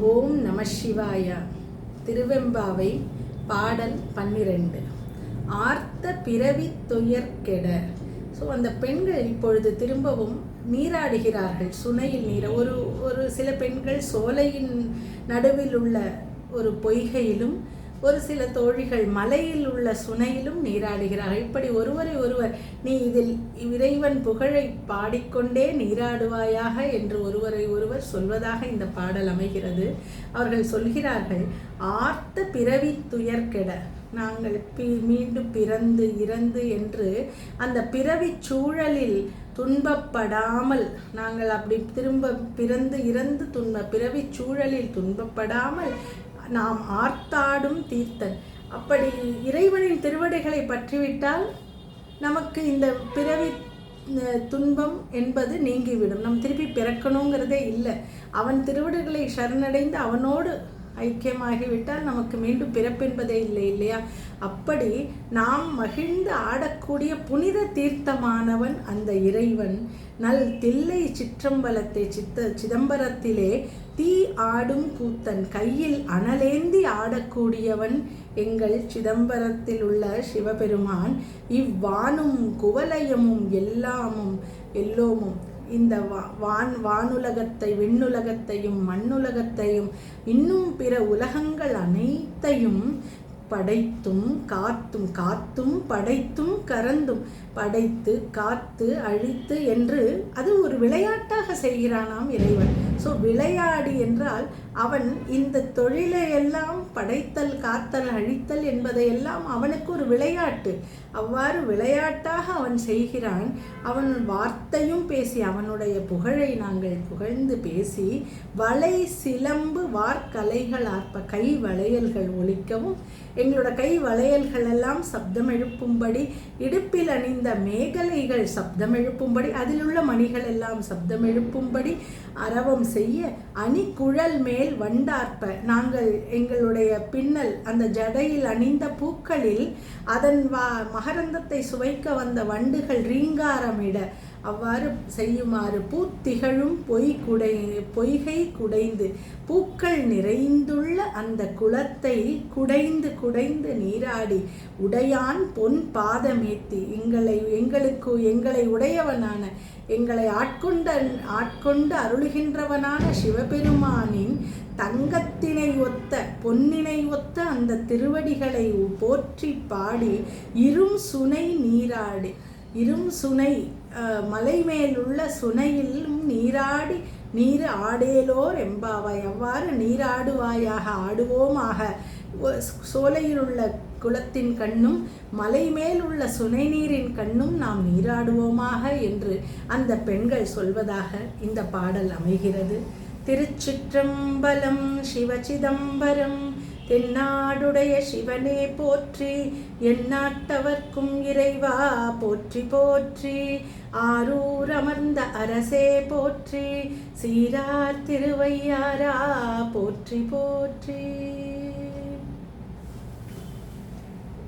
ஓம் நம சிவாய. திருவெம்பாவை பாடல் 12. ஆர்த்த பிறவி துயர்கெட. ஸோ அந்த பெண்கள் இப்பொழுது திரும்பவும் நீராடுகிறார்கள். சுனையில் நீர ஒரு சில பெண்கள் சோலையின் நடுவில் உள்ள ஒரு பொய்கையிலும், ஒரு சில தோழிகள் மலையில் உள்ள சுனையிலும் நீராடுகிறார்கள். இப்படி ஒருவரை ஒருவர் நீ இதில் இறைவன் புகழை பாடிக்கொண்டே நீராடுவாயாக என்று ஒருவரை ஒருவர் சொல்வதாக இந்த பாடல் அமைகிறது. அவர்கள் சொல்கிறார்கள், ஆர்த்த பிறவி துயர்கெட. நாங்கள் மீண்டும் பிறந்து இறந்து என்று அந்த பிறவி சூழலில் துன்பப்படாமல், நாங்கள் அப்படி திரும்ப பிறந்து இறந்து பிறவி சூழலில் துன்பப்படாமல் நாம் ஆர்த்தாடும் தீர்த்தன். அப்படி இறைவனின் திருவடிகளை பற்றிவிட்டால் நமக்கு இந்த பிறவி துன்பம் என்பது நீங்கிவிடும். நம் திருப்பி பிறக்கணுங்கிறதே இல்லை. அவன் திருவடிகளை சரணடைந்து அவனோடு ஐக்கியமாகிவிட்டால் நமக்கு மீண்டும் பிறப்பென்பதே இல்லை, இல்லையா? அப்படி நாம் மகிழ்ந்து ஆடக்கூடிய புனித தீர்த்தமானவன் அந்த இறைவன். தில்லை சிற்றம்பலத்தை சிதம்பரத்திலே தீ ஆடும் கூத்தன், கையில் அனலேந்தி ஆடக்கூடியவன் எங்கள் சிதம்பரத்தில் உள்ள சிவபெருமான். இவ்வானும் குவலயமும் எல்லோமும் இந்த வானுலகத்தை, விண்ணுலகத்தையும், மண்ணுலகத்தையும், இன்னும் பிற உலகங்கள் அனைத்தையும் படைத்தும் காத்தும் படைத்தும் கறந்தும், படைத்து காத்து அழித்து என்று அது ஒரு விளையாட்டாக செய்கிறானாம் இறைவன். ஸோ விளையாடி என்றால் அவன் இந்த தொழிலை எல்லாம் படைத்தல், காத்தல், அழித்தல் என்பதையெல்லாம் அவனுக்கு ஒரு விளையாட்டு. அவ்வாறு விளையாட்டாக அவன் செய்கிறான். அவன் வார்த்தையும் பேசி, அவனுடைய புகழை நாங்கள் புகழ்ந்து பேசி, வளை சிலம்பு வார்கலைகள் ஆர்ப்ப, கை வளையல்கள் ஒலிக்கவும், எங்களோட கை வளையல்கள் எல்லாம் சப்தம் எழுப்பும்படி, இடுப்பில் அணிந்த மேகலைகள் சப்தம் எழுப்பும்படி, அதில் உள்ள மணிகள் எல்லாம் சப்தம் எழுப்பும்படி அரவம் செய்ய, அணிகுழல் மேல் வண்டார்ப்ப, நாங்கள் எங்களுடைய பின்னல் அந்த ஜடையில் அணிந்த பூக்களில் அதன் மகரந்தத்தை சுவைக்க வந்த வண்டுகள் ரீங்காரமிட, அவ்வாறு செய்யுமாறு பூத்திகழும் பொய்கை குடைந்து, பூக்கள் நிறைந்துள்ள அந்த குளத்தை குடைந்து நீராடி, உடையான் பொன் பாதமேத்தி, எங்களை உடையவனான, எங்களை ஆட்கொண்டு அருளுகின்றவனான சிவபெருமானின் தங்கத்தினை ஒத்த, பொன்னினை ஒத்த அந்த திருவடிகளை போற்றி பாடி, இரும் சுனை நீராடி, இரும் சுனை மலை மேலுள்ள சுனையிலும் நீராடி நீர் ஆடேலோர் எம்பாவாய். அவ்வாறு நீராடுவாயாக, ஆடுவோமாக. சோலையில் உள்ள குளத்தின் கண்ணும், மலை மேல் உள்ள சுனை நீரின் கண்ணும் நாம் நீராடுவோமாக என்று அந்த பெண்கள் சொல்வதாக இந்த பாடல் அமைகிறது. திருச்சிற்றம்பலம். சிவசிதம்பரம். தென்னாடுடைய சிவனே போற்றி, எந்நாட்டவர்க்கும் இறைவா போற்றி போற்றி. ஆரூர் அமர்ந்த அரசே போற்றி, சீரார் திருவையாரா போற்றி போற்றி.